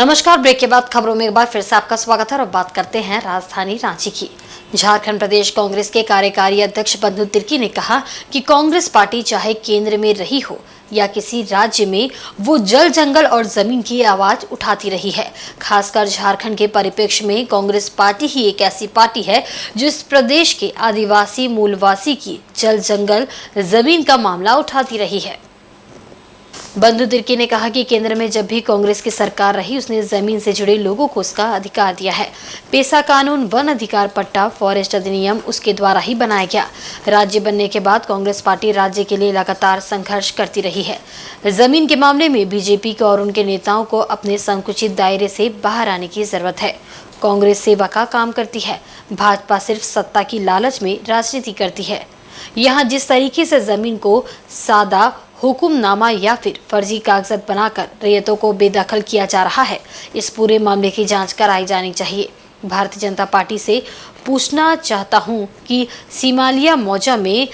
नमस्कार। ब्रेक के बाद खबरों में एक बार फिर से आपका स्वागत है और बात करते हैं राजधानी रांची की। झारखंड प्रदेश कांग्रेस के कार्यकारी अध्यक्ष बंधु तिर्की ने कहा कि कांग्रेस पार्टी चाहे केंद्र में रही हो या किसी राज्य में, वो जल जंगल और जमीन की आवाज उठाती रही है। खासकर झारखंड के परिप्रेक्ष्य में कांग्रेस पार्टी ही एक ऐसी पार्टी है जो इस प्रदेश के आदिवासी मूलवासी की जल जंगल जमीन का मामला उठाती रही है। बंधु तिर्की ने कहा कि केंद्र में जब भी कांग्रेस की सरकार रही, उसने जमीन से जुड़े लोगों को उसका अधिकार दिया है। पेसा कानून, वन अधिकार पट्टा, फॉरेस्ट अधिनियम उसके द्वारा ही बनाया गया। राज्य बनने के बाद कांग्रेस पार्टी राज्य के लिए लगातार संघर्ष करती रही है। जमीन के मामले में बीजेपी को और उनके नेताओं को अपने संकुचित दायरे से बाहर आने की जरूरत है। कांग्रेस सेवा का काम करती है, भाजपा सिर्फ सत्ता की लालच में राजनीति करती है। यहाँ जिस तरीके से जमीन को सादा हुकुमनामा या फिर फर्जी कागजात बनाकर रैयतों को बेदखल किया जा रहा है, इस पूरे मामले की जांच कराई जानी चाहिए। भारतीय जनता पार्टी से पूछना चाहता हूं कि सीमालिया मौजा में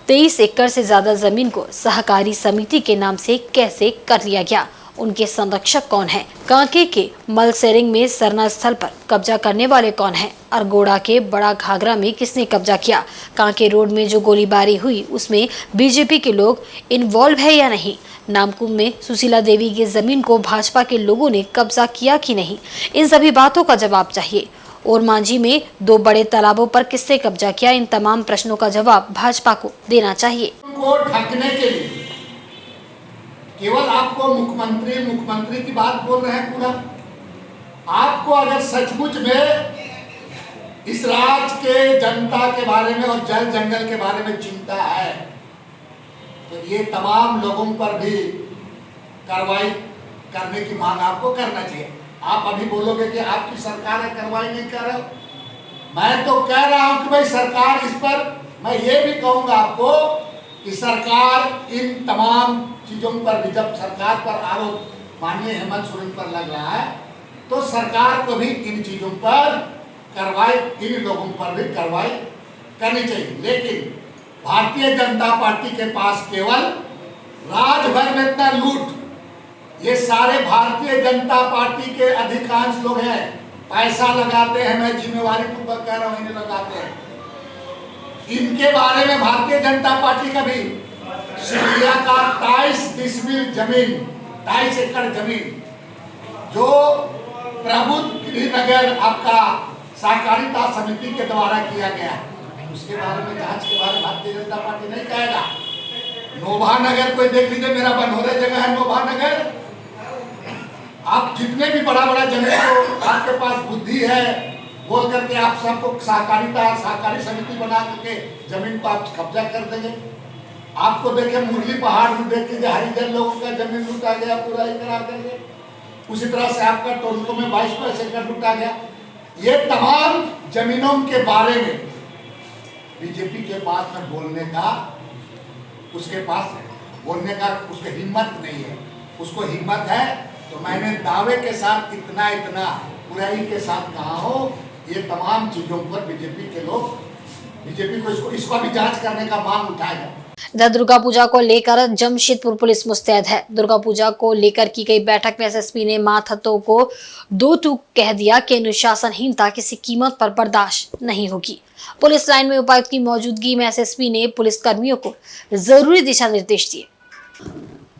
23 एकड़ से ज्यादा जमीन को सहकारी समिति के नाम से कैसे कर लिया गया? उनके संरक्षक कौन हैं? कांके के मलसेरिंग में सरना स्थल पर कब्जा करने वाले कौन हैं? अरगोड़ा के बड़ा घाघरा में किसने कब्जा किया? कांके रोड में जो गोलीबारी हुई, उसमें बीजेपी के लोग इन्वॉल्व है या नहीं? नामकुम में सुशीला देवी की जमीन को भाजपा के लोगों ने कब्जा किया कि नहीं? इन सभी बातों का जवाब चाहिए। और मांझी में 2 बड़े तालाबों पर किसने कब्जा किया? इन तमाम प्रश्नों का जवाब भाजपा को देना चाहिए। केवल आपको मुख्यमंत्री की बात बोल रहे हैं। पूरा आपको अगर सचमुच में इस राज्य के जनता के बारे में और जल जंगल के बारे में चिंता है, तो ये तमाम लोगों पर भी कार्रवाई करने की मांग आपको करना चाहिए। आप अभी बोलोगे कि आपकी सरकार है, कार्रवाई नहीं कर रहे। मैं तो कह रहा हूं कि भाई सरकार इस पर, मैं ये भी कहूंगा आपको कि सरकार इन तमाम चीजों पर भी, जब सरकार पर आरोप माननीय हेमंत सोरेन पर लग रहा है, तो सरकार को भी इन चीजों पर कार्रवाई, इन लोगों पर भी कार्रवाई करनी चाहिए। लेकिन भारतीय जनता पार्टी के पास केवल राजभर में इतना लूट, ये सारे भारतीय जनता पार्टी के अधिकांश लोग हैं, पैसा लगाते हैं, मैं जिम्मेवारी पूर्वक कह रहा हूं, इन्हें लगाते हैं। इनके बारे में भारतीय जनता पार्टी का भी सिरिया का 23 डिसमिल जमीन, 22 एकड़ जमीन जो प्रबुद्ध नगर आपका सहकारिता समिति के द्वारा किया गया, उसके बारे में जांच के बारे में भारतीय जनता पार्टी नहीं कहेगा। नोभा नगर कोई देख लीजिए, मेरा बनोरे जगह है नोभा नगर। आप जितने भी बड़ा जमीन को आपके पास बुद्धि है बोल करके आप सबको सहकारी समिति बना करके जमीन को आप कब्जा कर देंगे। आपको देखे मुरली पहाड़ में देख लीजिए, हरिजन लोगों का जमीन लूटा गया पूरा एकड़ करके। उसी तरह से आपका टोलको में 22 एकड़ लूटा गया। ये तमाम जमीनों के बारे में बीजेपी के पास में बोलने का, उसके पास बोलने का उसकी हिम्मत नहीं है। उसको हिम्मत है तो मैंने दावे के साथ इतना बुराई के साथ कहा हो, ये तमाम चीजों पर बीजेपी को इसको भी जांच करने का मांग उठाएगा। दुर्गा पूजा को लेकर जमशेदपुर पुलिस मुस्तैद है। दुर्गा पूजा को लेकर की गई बैठक में एसएसपी ने माथतों को 2 टूक कह दिया कि अनुशासनहीनता किसी कीमत पर बर्दाश्त नहीं होगी। पुलिस लाइन में उपायुक्त की मौजूदगी में एसएसपी ने पुलिस कर्मियों को जरूरी दिशा निर्देश दिए।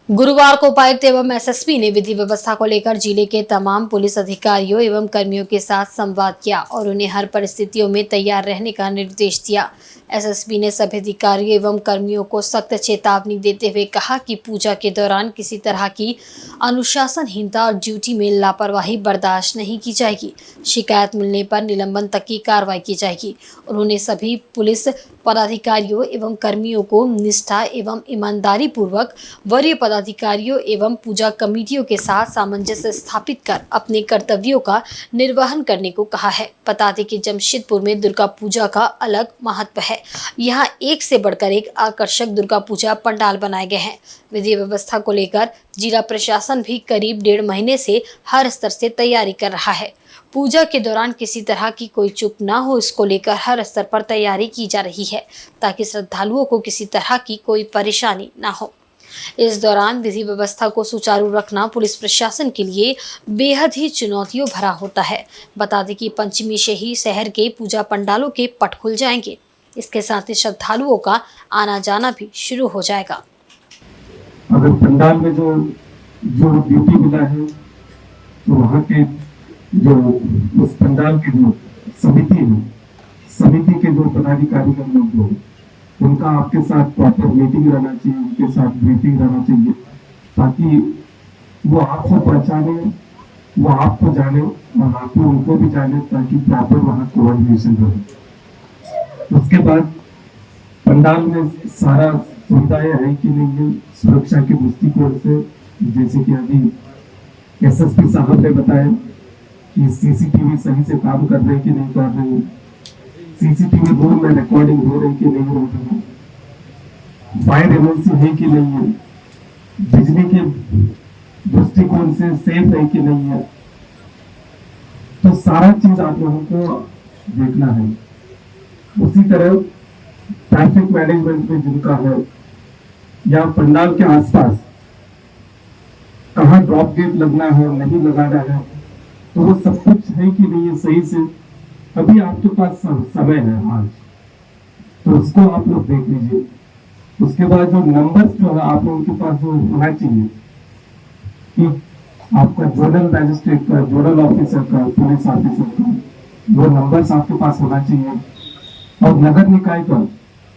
गुरुवार को उपायुक्त एवं एसएसपी ने विधि व्यवस्था को लेकर जिले के तमाम पुलिस अधिकारियों एवं कर्मियों के साथ संवाद किया और उन्हें हर परिस्थितियों में तैयार रहने का निर्देश दिया। एसएसपी ने सभी अधिकारियों एवं कर्मियों को सख्त चेतावनी देते हुए कहा कि पूजा के दौरान किसी तरह की अनुशासनहीनता और ड्यूटी में लापरवाही बर्दाश्त नहीं की जाएगी। शिकायत मिलने पर निलंबन तक की कार्रवाई की जाएगी। उन्होंने सभी पुलिस पदाधिकारियों एवं कर्मियों को निष्ठा एवं ईमानदारी पूर्वक वरीय पदाधिकारियों एवं पूजा कमेटियों के साथ सामंजस्य स्थापित कर अपने कर्तव्यों का निर्वहन करने को कहा है। बता दें कि जमशेदपुर में दुर्गा पूजा का अलग महत्व है। यहाँ एक से बढ़कर एक आकर्षक दुर्गा पूजा पंडाल बनाए गए हैं। विधि व्यवस्था को लेकर जिला प्रशासन भी करीब 1.5 महीने से हर स्तर से तैयारी कर रहा है। पूजा के दौरान किसी तरह की कोई चूक ना हो, इसको लेकर हर स्तर पर तैयारी की जा रही है ताकि श्रद्धालुओं को किसी तरह की कोई परेशानी ना हो। इस दौरान विधि व्यवस्था को सुचारू रखना पुलिस प्रशासन के लिए बेहद ही चुनौतियों भरा होता है। बता दें कि पंचमी से ही शहर के पूजा पंडालों के पट खुल जाएंगे। इसके साथ ही श्रद्धालुओं का आना जाना भी शुरू हो जाएगा। अगर पंडाल में जो ड्यूटी मिला है तो वहाँ के जो उस पंडाल की जो समिति है, समिति के जो पदाधिकारी लोग जो उनका आपके साथ प्रॉपर मीटिंग रहना चाहिए, उनके साथ ब्रीफिंग रहना चाहिए, ताकि वो आपको पहचाने, वो आपको जाने और आप उनको भी जाने, ताकि प्रॉपर वहाँ कोऑर्डिनेशन रहे। उसके बाद पंडाल में सारा सुविधाएं है कि नहीं है सुरक्षा के दृष्टिकोण से, जैसे कि अभी एसएसपी साहब ने बताया कि सीसीटीवी सही से काम कर रहे कि नहीं कर रहे, सीसीटीवी रूम में रिकॉर्डिंग हो रही कि नहीं हो रही, फायर एमरजेंसी है कि नहीं है, बिजली के दृष्टिकोण से सेफ है कि नहीं है। तो सारा चीज आप लोगों को देखना है। उसी तरह ट्रैफिक मैनेजमेंट में जिनका है या पंडाल के आसपास कहाँ ड्रॉप गेट लगना है नहीं लगाना है, तो वो सब कुछ है कि नहीं है सही से। अभी आपके पास समय है आज, तो उसको आप लोग देख लीजिए। उसके बाद जो नंबर्स जो है आप लोगों के पास जो होना चाहिए कि आपका जोनल मैजिस्ट्रेट का, जोनल ऑफिसर का, पुलिस ऑफिसर का वो नंबर्स आपके पास होना चाहिए। और नगर निकाय का,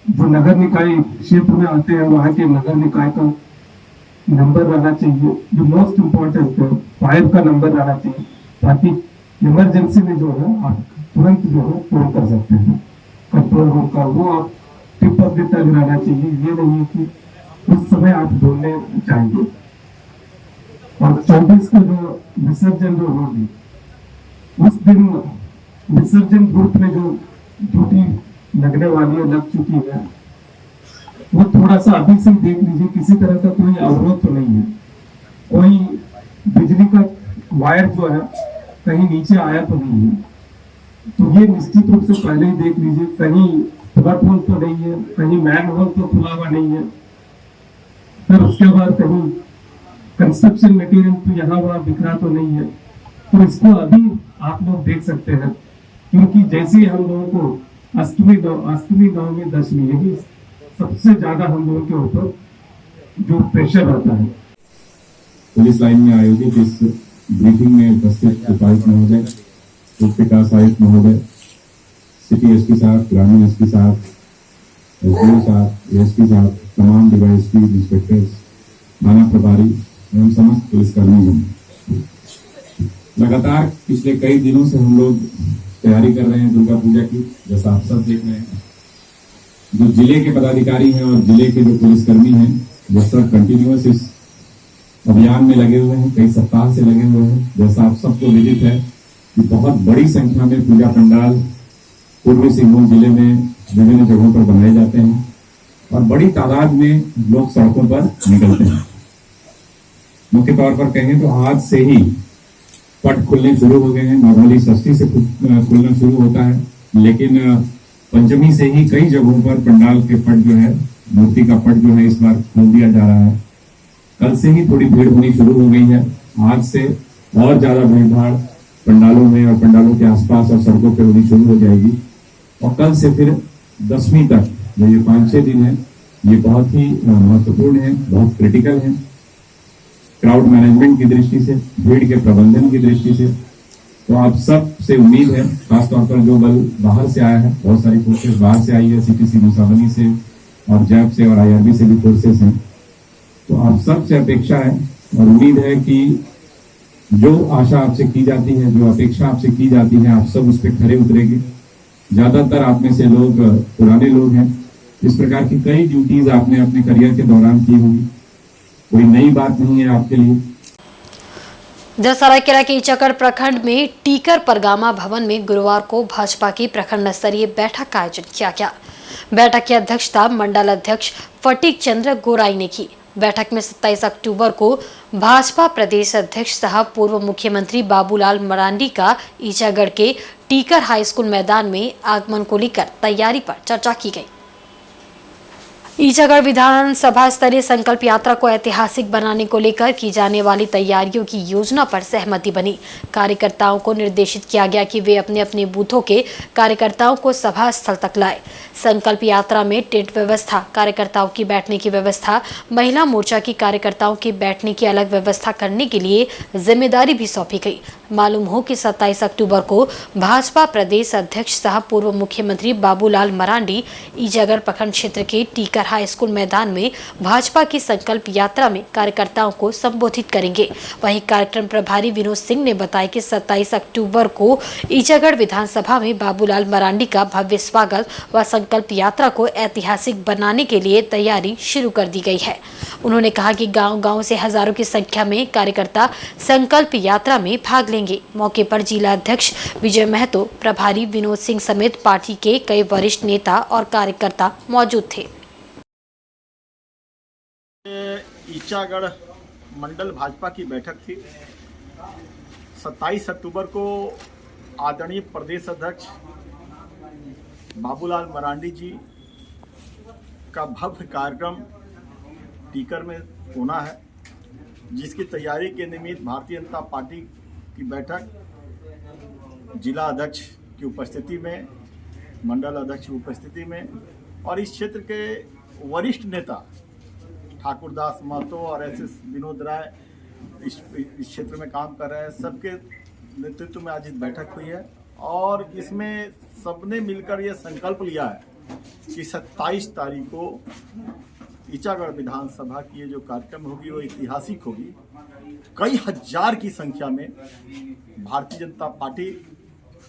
जो नगर निकाय क्षेत्र में आते हैं वहाँ के नगर निकाय का नंबर रहना चाहिए। जो मोस्ट इम्पोर्टेंट है फायर का नंबर रहना चाहिए, ताकि इमरजेंसी में जो है आप तुरंत जो है फोन कर सकते हैं। कंट्रोल रूम का वो आप टिप ऑफ द टंग रहना चाहिए, ये नहीं है कि उस समय आप बोलने चाहेंगे। और 24 को जो विसर्जन जो होगी उस दिन विसर्जन ग्रुप में जो ड्यूटी लगने वाली है, लग चुकी है, वो थोड़ा सा अभी से देख लीजिए, किसी तरह का कोई अवरोध तो नहीं है, कोई बिजली का वायर जो है कहीं नीचे आया तो नहीं है, तो ये निश्चित रूप से पहले ही देख लीजिए। कहीं प्लग होल तो नहीं है, कहीं मैन होल तो खुला हुआ नहीं है, फिर उसके बाद कहीं कंस्ट्रक्शन मटेरियल तो यहाँ वहाँ बिखरा तो नहीं है। तो इसको अभी आप लोग देख सकते हैं, क्योंकि जैसे ही हम लोगों को अष्टमी नवमी दशमी यही सबसे ज्यादा हम लोगों के ऊपर जो प्रेशर आता है। पुलिस लाइन में आयोजित इस ब्रीफिंग में उपस्थित उपायुक्त महोदय, उप विकास आयुक्त महोदय, सिटी एसपी साहब, ग्रामीण एसपी साहब, एसडीओ साहब, एएसपी साहब, तमाम डीवाईएसपी, इंस्पेक्टर्स, थाना प्रभारी एवं समस्त पुलिसकर्मी। लगातार पिछले कई दिनों से हम लोग तैयारी कर रहे हैं दुर्गा पूजा की, जैसा आप सब देख रहे हैं। जो जिले के पदाधिकारी हैं और जिले के जो पुलिसकर्मी हैं वो सब कंटिन्यूअस इस अभियान में लगे हुए हैं, कई सप्ताह से लगे हुए हैं। जैसा आप सबको विदित है कि बहुत बड़ी संख्या में पूजा पंडाल पूर्वी सिंहभूम जिले में विभिन्न जगहों पर बनाए जाते हैं और बड़ी तादाद में लोग सड़कों पर निकलते हैं। मुख्य तौर पर कहें तो आज से ही पट खुलने शुरू हो गए हैं। नॉर्मली षष्ठी से खुलना शुरू होता है, लेकिन पंचमी से ही कई जगहों पर पंडाल के पट जो है, मूर्ति का पट जो है इस बार खोल दिया जा रहा है। कल से ही थोड़ी भीड़ होनी शुरू हो गई है। आज से और ज्यादा भीड़ भाड़ पंडालों में और पंडालों के आसपास और सड़कों पर होनी शुरू हो जाएगी। और कल से फिर 10वीं तक जो ये 5-6 दिन है, ये बहुत ही महत्वपूर्ण है, बहुत क्रिटिकल है। क्राउड मैनेजमेंट की दृष्टि से, भीड़ के प्रबंधन की दृष्टि से। तो आप सब से उम्मीद है, खासतौर पर जो बल बाहर से आया है, बहुत सारी फोर्सेस बाहर से आई है, सीटीसी मुसाबनी से और जैप से और आईआरबी से भी फोर्सेस हैं। तो आप सब से अपेक्षा है और उम्मीद है कि जो आशा आपसे की जाती है, जो अपेक्षा आपसे की जाती है, आप सब उस पर खरे उतरेंगे। ज्यादातर आप में से लोग पुराने लोग हैं, इस प्रकार की कई ड्यूटीज आपने अपने करियर के दौरान की होगी, कोई नई बात नहीं है आपके लिए। सरायकेला के ईचागढ़ प्रखंड में टीकर परगामा भवन में गुरुवार को भाजपा की प्रखंड स्तरीय बैठक का आयोजन किया गया। बैठक की अध्यक्षता मंडल अध्यक्ष फटीक चंद्र गोराई ने की। बैठक में 27 अक्टूबर को भाजपा प्रदेश अध्यक्ष सह पूर्व मुख्यमंत्री बाबूलाल मरांडी का ईचागढ़ के टीकर हाई स्कूल मैदान में आगमन को लेकर तैयारी पर चर्चा की गई। ईचागढ़ विधानसभा स्तरीय संकल्प यात्रा को ऐतिहासिक बनाने को लेकर की जाने वाली तैयारियों की योजना पर सहमति बनी। कार्यकर्ताओं को निर्देशित किया गया कि वे अपने अपने बूथों के कार्यकर्ताओं को सभा स्थल तक लाए। संकल्प यात्रा में टेंट व्यवस्था, कार्यकर्ताओं की बैठने की व्यवस्था, महिला मोर्चा की कार्यकर्ताओं की बैठने की अलग व्यवस्था करने के लिए जिम्मेदारी भी सौंपी गई। मालूम हो कि 27 अक्टूबर को भाजपा प्रदेश अध्यक्ष सह पूर्व मुख्यमंत्री बाबूलाल मरांडी ईचागढ़ प्रखंड क्षेत्र के टीकर हाई स्कूल मैदान में भाजपा की संकल्प यात्रा में कार्यकर्ताओं को संबोधित करेंगे। वहीं कार्यक्रम प्रभारी विनोद सिंह ने बताया कि 27 अक्टूबर को ईचागढ़ विधानसभा में बाबूलाल मरांडी का भव्य स्वागत व संकल्प यात्रा को ऐतिहासिक बनाने के लिए तैयारी शुरू कर दी गई है। उन्होंने कहा कि गांव-गांव से हजारों की संख्या में कार्यकर्ता संकल्प यात्रा में भाग लेंगे। मौके पर जिला अध्यक्ष विजय महतो, प्रभारी विनोद सिंह समेत पार्टी के कई वरिष्ठ नेता और कार्यकर्ता मौजूद थे। ईचागढ़ मंडल भाजपा की बैठक थी। 27 अक्टूबर को आदरणीय प्रदेश अध्यक्ष बाबूलाल मरांडी जी का भव्य कार्यक्रम टीकर में होना है, जिसकी तैयारी के निमित्त भारतीय जनता पार्टी की बैठक जिला अध्यक्ष की उपस्थिति में, मंडल अध्यक्ष की उपस्थिति में और इस क्षेत्र के वरिष्ठ नेता ठाकुरदास महतो और एस विनोद राय इस क्षेत्र में काम कर रहे हैं, सबके नेतृत्व में आज इस बैठक हुई है। और इसमें सबने मिलकर ये संकल्प लिया है कि 27 तारीख को ईचागढ़ विधानसभा की ये जो कार्यक्रम होगी वो ऐतिहासिक होगी। कई हजार की संख्या में भारतीय जनता पार्टी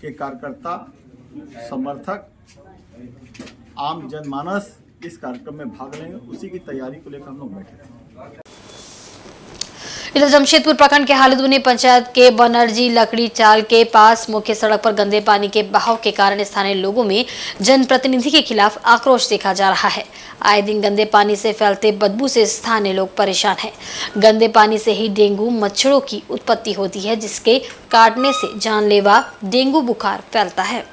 के कार्यकर्ता, समर्थक, आम जनमानस इस कार्यक्रम में भाग लेंगे। उसी की तैयारी को लेकर हम लोग बैठे थे। इधर जमशेदपुर प्रखंड के हालुदुनी पंचायत के बनर्जी लकड़ी चाल के पास मुख्य सड़क पर गंदे पानी के बहाव के कारण स्थानीय लोगों में जनप्रतिनिधि के खिलाफ आक्रोश देखा जा रहा है। आए दिन गंदे पानी से फैलते बदबू से स्थानीय लोग परेशान हैं। गंदे पानी से ही डेंगू मच्छरों की उत्पत्ति होती है, जिसके काटने से जानलेवा डेंगू बुखार फैलता है।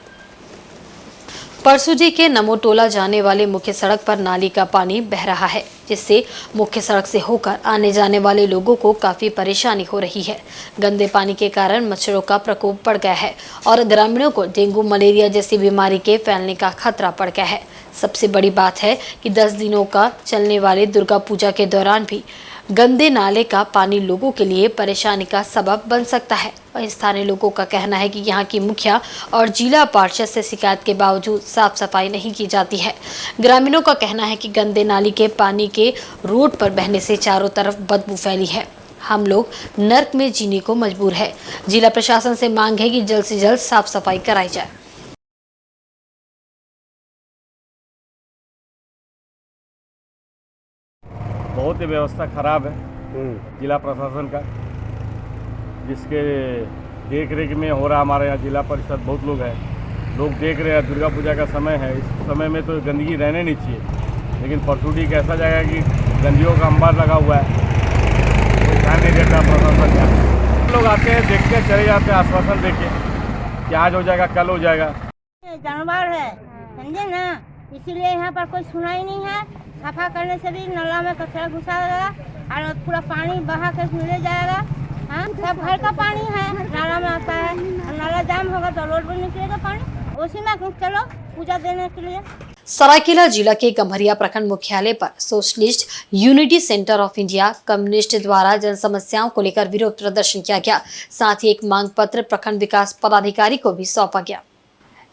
परसुजी के नमोटोला जाने वाले मुख्य सड़क पर नाली का पानी बह रहा है, जिससे मुख्य सड़क से होकर आने जाने वाले लोगों को काफी परेशानी हो रही है। गंदे पानी के कारण मच्छरों का प्रकोप बढ़ गया है और ग्रामीणों को डेंगू मलेरिया जैसी बीमारी के फैलने का खतरा बढ़ गया है। सबसे बड़ी बात है कि 10 दिनों का चलने वाले दुर्गा पूजा के दौरान भी गंदे नाले का पानी लोगों के लिए परेशानी का सबब बन सकता है। वहीं स्थानीय लोगों का कहना है कि यहाँ की मुखिया और जिला पार्षद से शिकायत के बावजूद साफ सफाई नहीं की जाती है। ग्रामीणों का कहना है कि गंदे नाली के पानी के रोड पर बहने से चारों तरफ बदबू फैली है। हम लोग नर्क में जीने को मजबूर है। जिला प्रशासन से मांग है कि जल्द से जल्द साफ सफाई कराई जाए। बहुत ही व्यवस्था खराब है जिला प्रशासन का, जिसके देख रेख में हो रहा। हमारे यहाँ जिला परिषद बहुत लोग हैं, लोग देख रहे हैं। दुर्गा पूजा का समय है, इस समय में तो गंदगी रहने नहीं चाहिए, लेकिन परसुडी एक ऐसा जगह है कि गंदगियों का अंबार लगा हुआ है, कोई ध्यान नहीं देता प्रशासन का। लोग आते हैं, देखते हैं, चले जाते हैं, आश्वासन देके कि आज हो जाएगा, कल हो जाएगा। जानवर है, समझे ना, इसीलिए यहाँ पर कोई सुनाई नहीं है। सफा करने से भी नाला में कचरा घुसा जाएगा और पूरा पानी बहा के ले जाएगा। हाँ, सब घर का पानी है, नाला में आता है और नाला जाम होगा तो रोड पर निकलेगा पानी, उसी में चलो पूजा देने के लिए। सरायकेला जिला के गम्हरिया प्रखंड मुख्यालय पर socialist unity centre of India communist द्वारा जन समस्याओं को लेकर विरोध प्रदर्शन किया गया। साथ ही एक मांग पत्र प्रखंड विकास पदाधिकारी को भी सौंपा गया।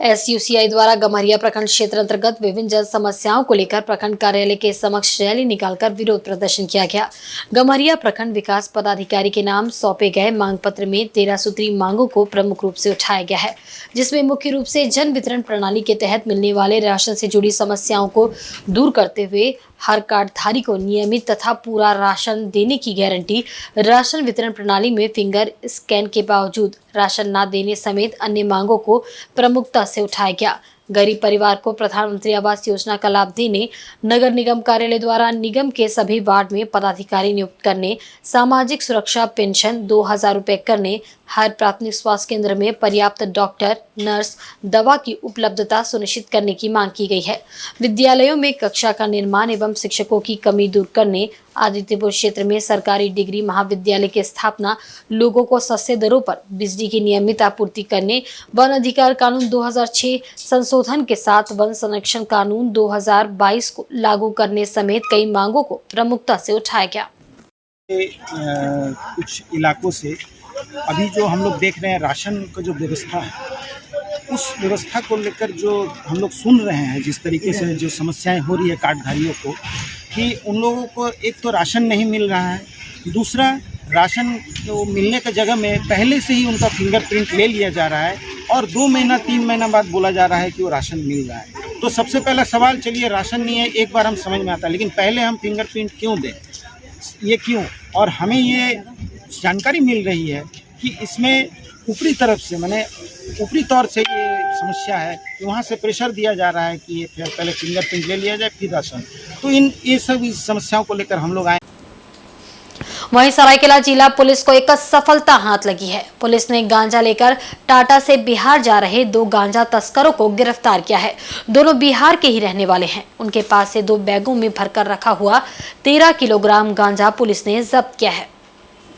SUCI द्वारा गम्हरिया प्रखंड क्षेत्र अंतर्गत विभिन्न जन समस्याओं को लेकर प्रखंड कार्यालय के समक्ष रैली निकालकर विरोध प्रदर्शन किया गया। गम्हरिया प्रखंड विकास पदाधिकारी के नाम सौंपे गए मांग पत्र में 13 सूत्री मांगों को प्रमुख रूप से उठाया गया है, जिसमें मुख्य रूप से जन वितरण प्रणाली के तहत मिलने वाले राशन से जुड़ी समस्याओं को दूर करते हुए हर कार्डधारी को नियमित तथा पूरा राशन देने की गारंटी, राशन वितरण प्रणाली में फिंगर स्कैन के बावजूद राशन न देने समेत अन्य मांगों को प्रमुखता से उठाया गया। गरीब परिवार को प्रधानमंत्री आवास योजना का लाभ देने, नगर निगम कार्यालय द्वारा निगम के सभी वार्ड में पदाधिकारी नियुक्त करने, सामाजिक सुरक्षा पेंशन 2000 रुपए करने, हर प्राथमिक स्वास्थ्य केंद्र में पर्याप्त डॉक्टर, नर्स, दवा की उपलब्धता सुनिश्चित करने की मांग की गई है। विद्यालयों में कक्षा का निर्माण एवं शिक्षकों की कमी दूर करने, आदित्यपुर क्षेत्र में सरकारी डिग्री महाविद्यालय की स्थापना, लोगों को सस्ते दरों पर बिजली की नियमित आपूर्ति करने, वन अधिकार कानून 2006 संशोधन के साथ वन संरक्षण कानून 2022 को लागू करने समेत कई मांगों को प्रमुखता से उठाया गया। कुछ इलाकों से अभी जो हम लोग देख रहे हैं राशन का जो व्यवस्था है, उस व्यवस्था को लेकर जो हम लोग सुन रहे हैं, जिस तरीके से जो समस्याएं हो रही है कार्डधारियों को, कि उन लोगों को एक तो राशन नहीं मिल रहा है, दूसरा राशन को मिलने की जगह में पहले से ही उनका फिंगरप्रिंट ले लिया जा रहा है और 2 महीना 3 महीना बाद बोला जा रहा है कि वो राशन मिल रहा है। तो सबसे पहला सवाल, चलिए राशन नहीं है एक बार हम समझ में आता है, लेकिन पहले हम फिंगरप्रिंट क्यों दें, ये क्यों? और हमें ये जानकारी मिल रही है कि इसमें ऊपरी तरफ से, माने ऊपरी तौर से ये समस्या है कि वहाँ से प्रेशर दिया जा रहा है कि ये पहले फिंगरप्रिंट ले लिया जाए फिर राशन। तो ये सब इस समस्याओं को लेकर हम लोग आए। वहीं सरायकेला जिला पुलिस को एक सफलता हाथ लगी है। पुलिस ने गांजा लेकर टाटा से बिहार जा रहे 2 गांजा तस्करों को गिरफ्तार किया है। दोनों बिहार के ही रहने वाले हैं। उनके पास से 2 बैगों में भरकर रखा हुआ 13 किलोग्राम गांजा पुलिस ने जब्त किया है।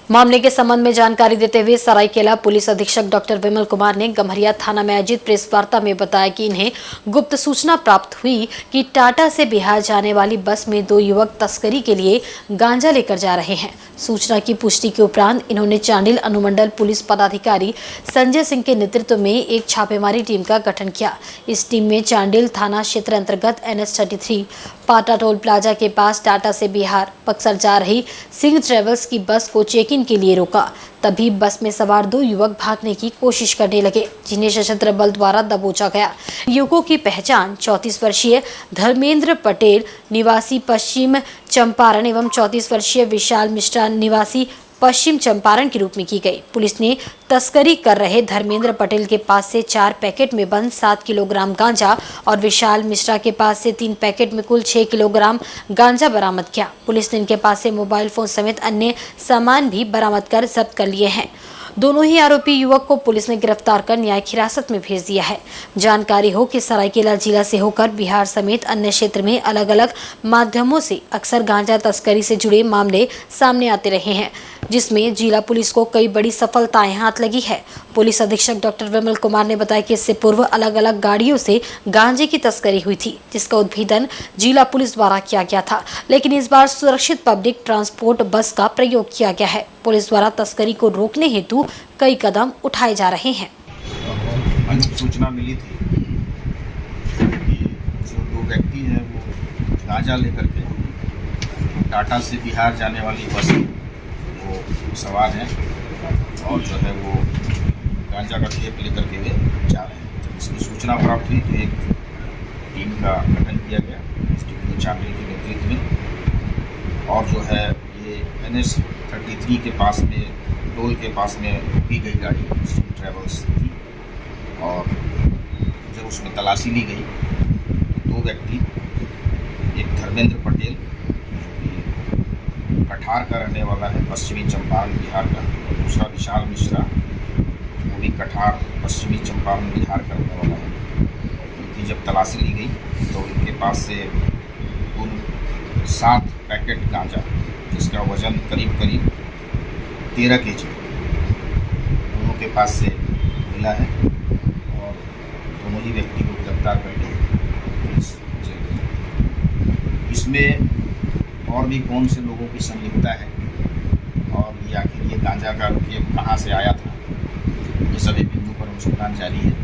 मामले के संबंध में जानकारी देते हुए सरायकेला पुलिस अधीक्षक डॉक्टर विमल कुमार ने गम्हरिया थाना में आयोजित प्रेस वार्ता में बताया कि इन्हें गुप्त सूचना प्राप्त हुई कि टाटा से बिहार जाने वाली बस में 2 युवक तस्करी के लिए गांजा लेकर जा रहे हैं। सूचना की पुष्टि के उपरांत इन्होंने चांडिल अनुमंडल पुलिस पदाधिकारी संजय सिंह के नेतृत्व में एक छापेमारी टीम का गठन किया। इस टीम में चांडिल थाना क्षेत्र अंतर्गत NH33 पाटा टोल प्लाजा के पास टाटा से बिहार बक्सर जा रही सिंह ट्रेवल्स की बस को चेक इन के लिए रोका। तभी बस में सवार 2 युवक भागने की कोशिश करने लगे, जिन्हें सशस्त्र बल द्वारा दबोचा गया। युवकों की पहचान 34 वर्षीय धर्मेंद्र पटेल निवासी पश्चिम चंपारण एवं 34 वर्षीय विशाल मिश्रा निवासी पश्चिम चंपारण के रूप में की गई। पुलिस ने तस्करी कर रहे धर्मेंद्र पटेल के पास से 4 पैकेट में बंद 7 किलोग्राम गांजा और विशाल मिश्रा के पास से 3 पैकेट में कुल 6 किलोग्राम गांजा बरामद किया। पुलिस ने इनके पास से मोबाइल फोन समेत अन्य सामान भी बरामद कर जब्त कर लिए हैं। दोनों ही आरोपी युवक को पुलिस ने गिरफ्तार कर न्यायिक हिरासत में भेज दिया है। जानकारी हो कि सरायकेला जिला से होकर बिहार समेत अन्य क्षेत्र में अलग अलग माध्यमों से अक्सर गांजा तस्करी से जुड़े मामले सामने आते रहे हैं, जिसमें जिला पुलिस को कई बड़ी सफलताएं हाथ लगी है। पुलिस अधीक्षक डॉक्टर विमल कुमार ने बताया कि इससे पूर्व अलग अलग गाड़ियों से गांजे की तस्करी हुई थी, जिसका उद्भेदन जिला पुलिस द्वारा किया गया था, लेकिन इस बार सुरक्षित पब्लिक ट्रांसपोर्ट बस का प्रयोग किया गया है। पुलिस द्वारा तस्करी को रोकने हेतु कई कदम उठाए जा रहे हैं। सूचना मिली थी कि जो 2 व्यक्ति हैं वो गांजा लेकर के टाटा से बिहार जाने वाली बस वो सवार हैं और जो है वो गांजा का खेप लेकर के वे जा रहे हैं। जब इसकी सूचना प्राप्त हुई तो एक टीम का गठन किया गया। इस टीम को चांडिल के नेतृत्व में, और जो है ये NH33 के पास में टोल के पास में रुकी गई गाड़ी सिंह ट्रेवल्स थी, और जब उसमें तलाशी ली गई 2 व्यक्ति, एक धर्मेंद्र पटेल कठार का रहने वाला है पश्चिमी चंपारण बिहार का, और दूसरा विशाल मिश्रा वो भी कठार पश्चिमी चंपारण बिहार का रहने वाला है। उनकी जब तलाशी ली गई तो इनके पास से कुल 7 पैकेट गांजा, जिसका वजन करीब 13 kg दोनों के पास से मिला है, और दोनों ही व्यक्ति को गिरफ्तार करके पुलिस जेल गई। इसमें और भी कौन से लोगों की संलिप्तता है और ये आखिर ये गांजा का खेप कहाँ से आया था, ये सभी बिंदु पर अनुसंधान जारी है।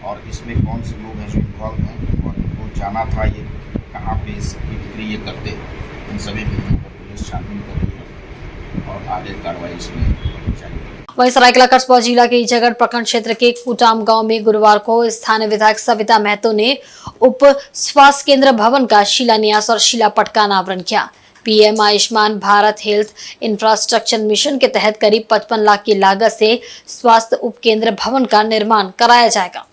और इसमें कौन से लोग हैं जो इन्वॉल्व हैं और इनको जाना था ये कहाँ पे इसकी बिक्री ये करते हैं, इन सभी बिंदुओं पर पुलिस छानबीन कर रही है और आगे कार्रवाई इसमें जारी है। वहीं सरायकेला कस्बा जिला के ईचागढ़ प्रखंड क्षेत्र के कुटाम गांव में गुरुवार को स्थानीय विधायक सविता महतो ने उप स्वास्थ्य केंद्र भवन का शिलान्यास और शिलापट का अनावरण किया। PM Ayushman Bharat health infrastructure mission के तहत करीब 55 लाख की लागत से स्वास्थ्य उपकेंद्र भवन का निर्माण कराया जाएगा।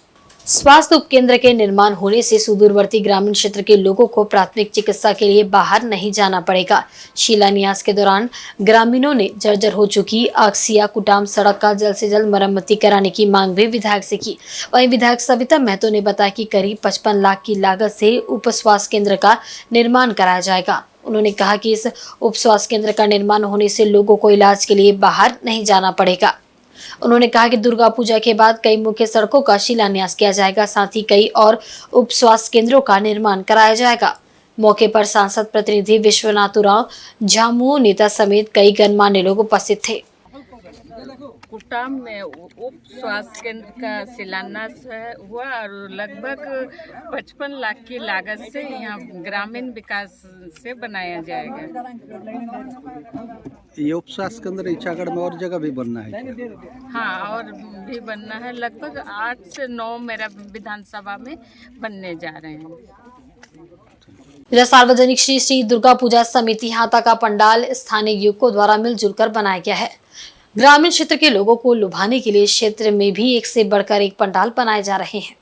स्वास्थ्य उपकेंद्र के निर्माण होने से सुदूरवर्ती ग्रामीण क्षेत्र के लोगों को प्राथमिक चिकित्सा के लिए बाहर नहीं जाना पड़ेगा। शिलान्यास के दौरान ग्रामीणों ने जर्जर हो चुकी आक्सिया कुटाम सड़क का जल्द से जल्द मरम्मती कराने की मांग भी विधायक से की। वहीं विधायक सविता महतो ने बताया कि करीब 55 लाख की लागत से उप स्वास्थ्य केंद्र का निर्माण कराया जाएगा। उन्होंने कहा कि इस उप स्वास्थ्य केंद्र का निर्माण होने से लोगों को इलाज के लिए बाहर नहीं जाना पड़ेगा। उन्होंने कहा कि दुर्गा पूजा के बाद कई मुख्य सड़कों का शिलान्यास किया जाएगा, साथ ही कई और उप स्वास्थ्य केंद्रों का निर्माण कराया जाएगा। मौके पर सांसद प्रतिनिधि विश्वनाथ उरांव, झामुमो नेता समेत कई गणमान्य लोग उपस्थित थे। कुटाम में उप स्वास्थ्य केंद्र का शिलान्यास हुआ और लगभग 55 लाख की लागत से यहाँ ग्रामीण विकास से बनाया जाएगा। ये उप स्वास्थ्य केंद्र इचागढ़ में और जगह भी बनना है? हाँ, और भी बनना है। लगभग 8 से 9 मेरा विधानसभा में बनने जा रहे हैं। सार्वजनिक श्री दुर्गा पूजा समिति हाता का पंडाल स्थानीय युवकों द्वारा मिलजुल कर बनाया गया है। ग्रामीण क्षेत्र के लोगों को लुभाने के लिए क्षेत्र में भी एक से बढ़कर एक पंडाल बनाए जा रहे हैं।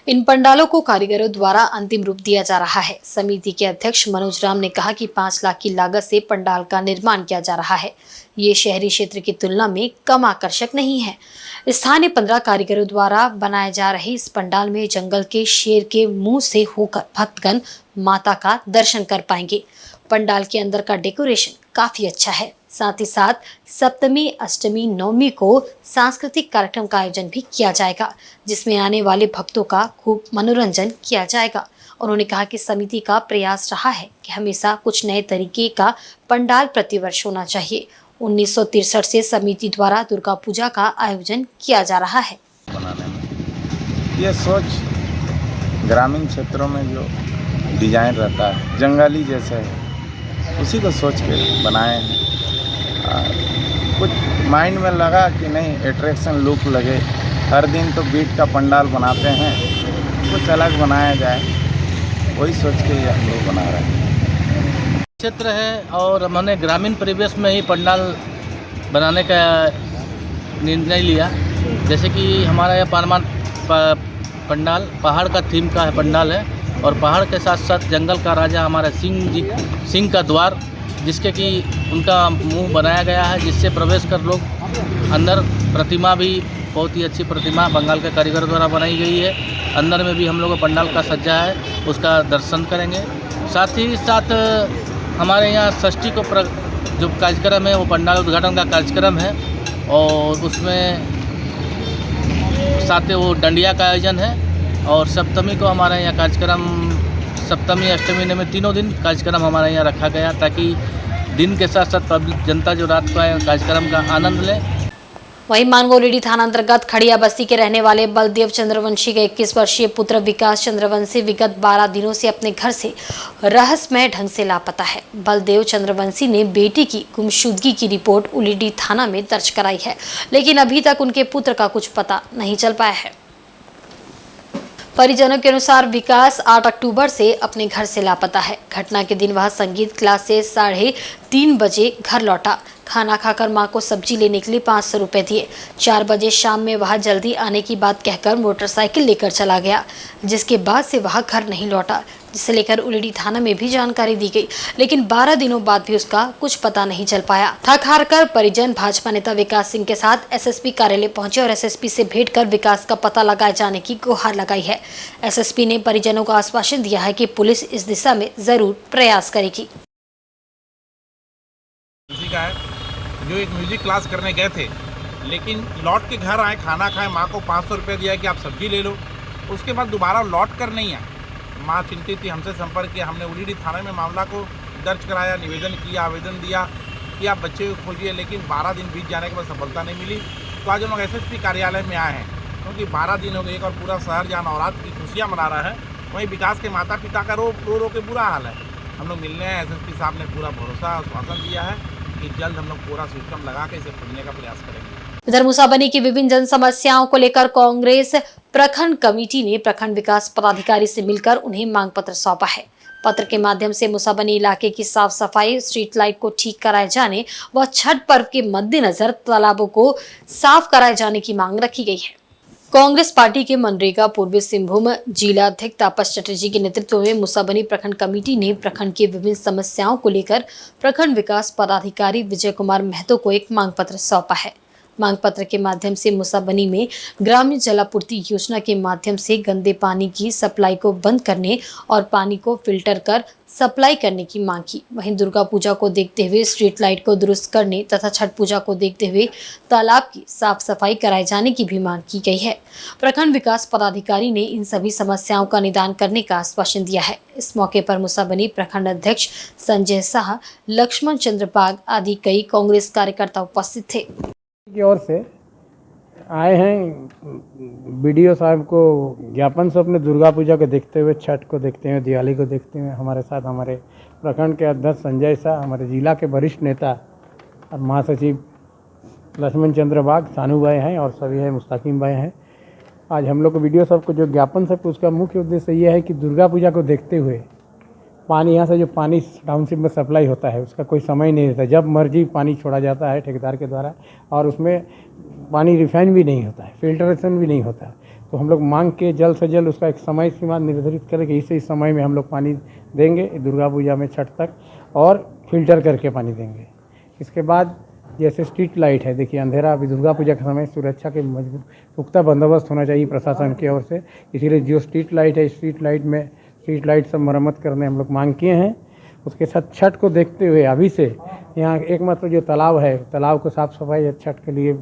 इन पंडालों को कारीगरों द्वारा अंतिम रूप दिया जा रहा है। समिति के अध्यक्ष मनोज राम ने कहा कि 5 लाख की लागत से पंडाल का निर्माण किया जा रहा है। ये शहरी क्षेत्र की तुलना में कम आकर्षक नहीं है। स्थानीय 15 कारीगरों द्वारा बनाए जा रहे इस पंडाल में जंगल के शेर के मुंह से होकर भक्तगण माता का दर्शन कर पाएंगे। पंडाल के अंदर का डेकोरेशन काफी अच्छा है। साथ ही साथ सप्तमी, अष्टमी, नवमी को सांस्कृतिक कार्यक्रम का आयोजन भी किया जाएगा, जिसमें आने वाले भक्तों का खूब मनोरंजन किया जाएगा। उन्होंने कहा कि समिति का प्रयास रहा है कि हमेशा कुछ नए तरीके का पंडाल प्रतिवर्ष होना चाहिए। 1963 से समिति द्वारा दुर्गा पूजा का आयोजन किया जा रहा है। बनाने में ये सोच ग्रामीण क्षेत्रों में जो डिजाइन रहता है जंगली जैसे है, उसी को सोच के बनाए हैं। कुछ माइंड में लगा कि नहीं एट्रैक्शन लुक लगे, हर दिन तो बीट का पंडाल बनाते हैं, कुछ अलग बनाया जाए, वही सोच के हम लोग बना रहे हैं। क्षेत्र है और हमने ग्रामीण परिवेश में ही पंडाल बनाने का निर्णय लिया। जैसे कि हमारा यह पंडाल पहाड़ का थीम का है पंडाल है, और पहाड़ के साथ साथ जंगल का राजा हमारा सिंह का द्वार, जिसके कि उनका मुंह बनाया गया है, जिससे प्रवेश कर लोग अंदर प्रतिमा भी बहुत ही अच्छी प्रतिमा बंगाल के कारीगर द्वारा बनाई गई है। अंदर में भी हम लोग पंडाल का सज्जा है, उसका दर्शन करेंगे। साथ ही साथ हमारे यहाँ षष्ठी को जो कार्यक्रम है वो पंडाल उद्घाटन का कार्यक्रम है, और उसमें साथ वो डंडिया का आयोजन है। और सप्तमी को हमारे यहाँ कार्यक्रम, सप्तमी अष्टमी में तीनों दिन कार्यक्रम हमारे यहाँ रखा गया, ताकि दिन के साथ साथ पब्लिक जनता जो रात को कार्यक्रम का आनंद ले। वहीं मानगोलीडी थाना अंतर्गत खड़िया बस्ती के रहने वाले बलदेव चंद्रवंशी के 21 वर्षीय पुत्र विकास चंद्रवंशी विगत 12 दिनों से अपने घर से रहस्यमय ढंग से लापता है। बलदेव चंद्रवंशी ने बेटी की गुमशुदगी की रिपोर्ट उलीडी थाना में दर्ज कराई है, लेकिन अभी तक उनके पुत्र का कुछ पता नहीं चल पाया है। परिजनों के अनुसार विकास 8 अक्टूबर से अपने घर से लापता है। घटना के दिन वह संगीत क्लास से 3:30 बजे घर लौटा। खाना खाकर मां को सब्जी लेने के लिए 500 रुपए दिए। 4 बजे शाम में वह जल्दी आने की बात कहकर मोटरसाइकिल लेकर चला गया, जिसके बाद से वह घर नहीं लौटा, जिसे लेकर उलीडी थाना में भी जानकारी दी गई, लेकिन 12 दिनों बाद भी उसका कुछ पता नहीं चल पाया। थक हार कर परिजन भाजपा नेता विकास सिंह के साथ एसएसपी कार्यालय पहुंचे और एसएसपी से भेंट कर विकास का पता लगाए जाने की गुहार लगाई है। एसएसपी ने परिजनों को आश्वासन दिया है कि पुलिस इस दिशा में जरूर प्रयास करेगी। जो एक म्यूजिक क्लास करने गए थे, लेकिन लौट के घर आए, खाना खाए, माँ को 500 रुपये दिया कि आप सब्जी ले लो। उसके बाद दोबारा लौट कर नहीं आए। माँ चिंतित थी, हमसे संपर्क किया। हमने उलीडी थाने में मामला को दर्ज कराया, निवेदन किया, आवेदन दिया कि आप बच्चे को खोजिए, लेकिन 12 दिन बीत जाने के बाद सफलता नहीं मिली। तो आज हम लोग एसएसपी कार्यालय में आए हैं, क्योंकि 12 दिन हो गए और पूरा शहर जहाँ नवरात्र की खुशियाँ मना रहा है, वहीं विकास के माता पिता का रो के बुरा हाल है। हम लोग मिलने हैं। एसएसपी साहब ने पूरा भरोसा आश्वासन दिया है कि जल्द हम लोग पूरा सिस्टम लगा के इसे खोजने का प्रयास करेंगे। इधर मुसाबनी की विभिन्न जन समस्याओं को लेकर कांग्रेस प्रखंड कमेटी ने प्रखंड विकास पदाधिकारी से मिलकर उन्हें मांग पत्र सौंपा है। पत्र के माध्यम से मुसाबनी इलाके की साफ सफाई, स्ट्रीट लाइट को ठीक कराए जाने व छठ पर्व के मद्देनजर तालाबों को साफ कराए जाने की मांग रखी गई है। कांग्रेस पार्टी के मनरेगा पूर्वी सिंहभूम जिला अध्यक्ष तापस चटर्जी के नेतृत्व में मुसाबनी प्रखंड कमेटी ने प्रखंड की विभिन्न समस्याओं को लेकर प्रखंड विकास पदाधिकारी विजय कुमार महतो को एक मांग पत्र सौंपा है। मांग पत्र के माध्यम से मुसाबनी में ग्रामीण जलापूर्ति योजना के माध्यम से गंदे पानी की सप्लाई को बंद करने और पानी को फिल्टर कर सप्लाई करने की मांग की। वहीं दुर्गा पूजा को देखते हुए स्ट्रीट लाइट को दुरुस्त करने तथा छठ पूजा को देखते हुए तालाब की साफ सफाई कराए जाने की भी मांग की गई है। प्रखंड विकास पदाधिकारी ने इन सभी समस्याओं का निदान करने का आश्वासन दिया है। इस मौके पर मुसाबनी प्रखंड अध्यक्ष संजय शाह, लक्ष्मण चंद्र बाग आदि कई कांग्रेस कार्यकर्ता उपस्थित थे। की ओर से आए हैं बीडीओ साहब को ज्ञापन से अपने दुर्गा पूजा को देखते हुए, छठ को देखते हुए, दिवाली को देखते हुए हमारे साथ हमारे प्रखंड के अध्यक्ष संजय शाह, हमारे जिला के वरिष्ठ नेता और महासचिव लक्ष्मण चंद्र बाग, सानू भाई हैं और सभी है मुस्ताकिम भाई हैं। आज हम लोग को बीडीओ साहब को जो ज्ञापन से उसका मुख्य उद्देश्य ये है कि दुर्गा पूजा को देखते हुए पानी यहाँ से जो पानी टाउनशिप में सप्लाई होता है उसका कोई समय नहीं रहता, जब मर्जी पानी छोड़ा जाता है ठेकेदार के द्वारा और उसमें पानी रिफाइन भी नहीं होता है, फिल्ट्रेशन भी नहीं होता है। तो हम लोग मांग के जल्द से जल्द उसका एक समय सीमा निर्धारित करें कि इसी समय में हम लोग पानी देंगे दुर्गा पूजा में छठ तक और फिल्टर करके पानी देंगे। इसके बाद जैसे स्ट्रीट लाइट है, देखिए अंधेरा अभी दुर्गा पूजा के समय सुरक्षा के मजबूत पुख्ता बंदोबस्त होना चाहिए प्रशासन की ओर से, इसीलिए जो स्ट्रीट लाइट है स्ट्रीट लाइट सब मरम्मत करने हम लोग मांग किए हैं। उसके साथ छठ को देखते हुए अभी से यहाँ एकमात्र जो तालाब है, तालाब को साफ सफाई छठ के लिए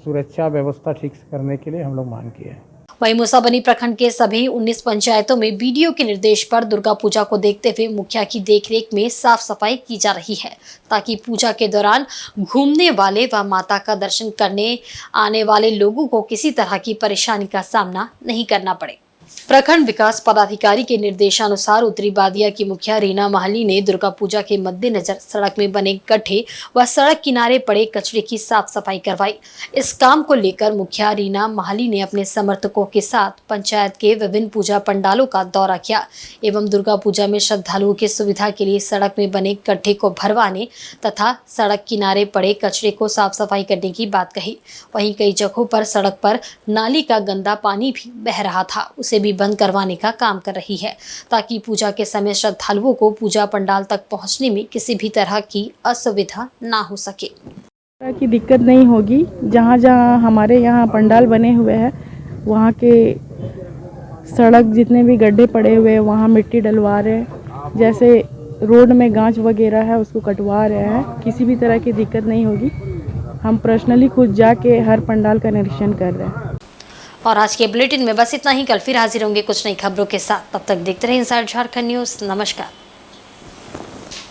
सुरक्षा व्यवस्था ठीक से करने के लिए हम लोग मांग किए हैं। वहीं मुसाबनी प्रखंड के सभी 19 पंचायतों में बीडीओ के निर्देश पर दुर्गा पूजा को देखते हुए मुखिया की देखरेख में साफ सफाई की जा रही है, ताकि पूजा के दौरान घूमने वाले व माता का दर्शन करने आने वाले लोगों को किसी तरह की परेशानी का सामना नहीं करना पड़े। प्रखंड विकास पदाधिकारी के निर्देशानुसार उत्तरी बादिया की मुखिया रीना माहली ने दुर्गा पूजा के मद्देनजर सड़क में बने गड्ढे व सड़क किनारे पड़े कचरे की साफ सफाई करवाई। इस काम को लेकर मुखिया रीना माहली ने अपने समर्थकों के साथ पंचायत के विभिन्न पूजा पंडालों का दौरा किया एवं दुर्गा पूजा में श्रद्धालुओं की सुविधा के लिए सड़क में बने गड्ढे को भरवाने तथा सड़क किनारे पड़े कचरे को साफ सफाई करने की बात कही। वहीं कई जगहों पर सड़क पर नाली का गंदा पानी भी बह रहा था, उसे भी बंद करवाने का काम कर रही है, ताकि पूजा के समय श्रद्धालुओं को पूजा पंडाल तक पहुंचने में किसी भी तरह की असुविधा ना हो सके, की दिक्कत नहीं होगी। जहाँ जहाँ हमारे यहाँ पंडाल बने हुए हैं वहाँ के सड़क जितने भी गड्ढे पड़े हुए हैं वहाँ मिट्टी डलवा रहे हैं, जैसे रोड में गांच वगैरह है उसको कटवा रहे हैं, किसी भी तरह की दिक्कत नहीं होगी। हम पर्सनली खुद जाके हर पंडाल का निरीक्षण कर रहे हैं। और आज के बुलेटिन में बस इतना ही। कल फिर हाजिर होंगे कुछ नई खबरों के साथ, तब तक देखते रहिए इनसाइड झारखंड न्यूज़। नमस्कार।